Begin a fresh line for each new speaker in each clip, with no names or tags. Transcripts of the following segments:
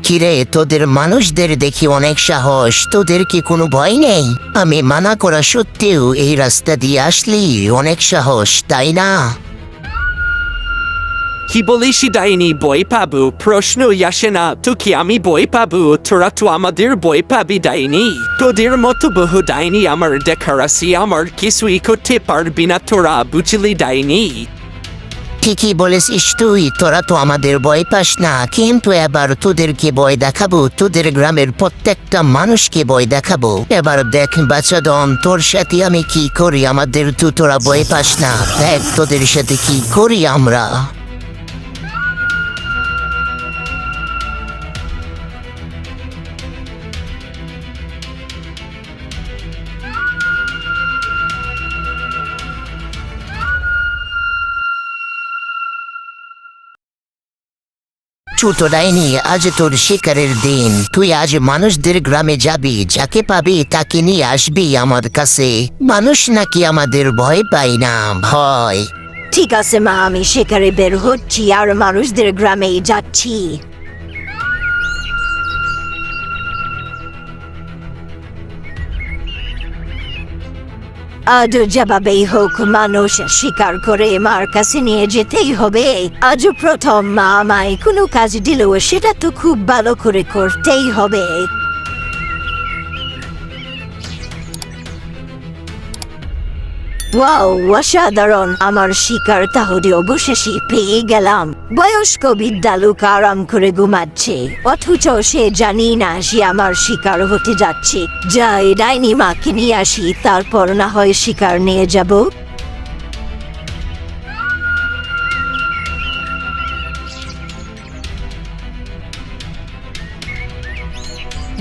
কিরে, তোদের মানুষদের দেখি অনেক সাহস, তোদের কি কোনো ভয় নেই? আমি মানা করা সত্ত্বেও এই রাস্তা দিয়ে আসলি, অনেক সাহস, তাই না?
কি বলিস ডাইনি ভয় পাবো? প্রশ্নই আসে না তো। কি আমি ভয় পাবো? তোরা তো আমাদের ভয় পাবি ডাইনি। তোদের মতো বহু ডাইনি আমার দেখার আছে, আমার কিছুই করতে পারবি না তোরা, বুঝলি ডাইনি?
ঠিকই বলেছিস তুই, তোরা তো আমাদের ভয় পাস না, কিন্তু এবার তোদেরকে ভয় দেখাবো, তোদের গ্রামের প্রত্যেকটা মানুষকে ভয় দেখাবো। এবার দেখ বাচাদন, তোর সাথে আমি কি করি, আমাদের তো তোরা ভয় পাস না, দেখ তোদের সাথে কি করি আমরা। ছোট ডাইনি, আজ তোর শিকারের দিন। তুই আজ মানুষদের গ্রামে যাবি, যাকে পাবি তাকে নিয়ে আসবি আমার কাছে। মানুষ নাকি আমাদের ভয় পায় না, ভয়।
ঠিক আছে মা, আমি শিকারে বের হচ্ছি আর মানুষদের গ্রামে যাচ্ছি। আজ যেভাবেই হোক মানুষ শিকার করে মার কাছে নিয়ে যেতেই হবে। আজ প্রথম মা আমায় কোনো কাজ দিল, সেটা তো খুব ভালো করে করতেই হবে। ওয়াও, অসাধারণ! আমার শিকার তাহলে অবশেষে পেয়ে গেলাম। বয়স্ক বিদ্যালুক আরাম করে ঘুমাচ্ছে, অথচ সে জানি না সে আমার শিকার হতে যাচ্ছে। যাই ডাইনি মাকে নিয়ে আসি, তারপর না হয় শিকার নিয়ে যাব।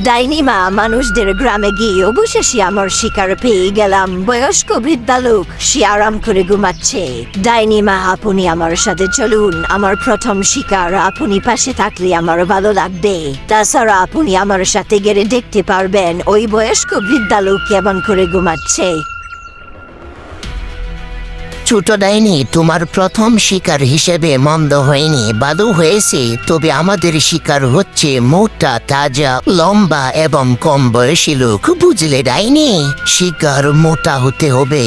ডাইনি মা মানুষদের গ্রামে গিয়ে অবশেষে আমার শিকার পেয়ে গেলাম। বয়স্ক বৃদ্ধা লোক, সে আরাম করে ঘুমাচ্ছে। ডাইনি মা, আপনি আমার সাথে চলুন, আমার প্রথম শিকার। আপনি পাশে থাকলে আমার ভালো লাগবে। তাছাড়া আপনি আমার সাথে গেলে দেখতে পারবেন ওই বয়স্ক বৃদ্ধা লোক কেমন করে ঘুমাচ্ছে।
ছোট ডাইনি, তোমার প্রথম শিকার হিসেবে মন্দ হয়নি, ভালো হয়েছে। তবে আমাদের শিকার হচ্ছে মোটা, তাজা, লম্বা এবং কম বয়সী লোক, বুঝলে ডাইনি? শিকার মোটা হতে হবে,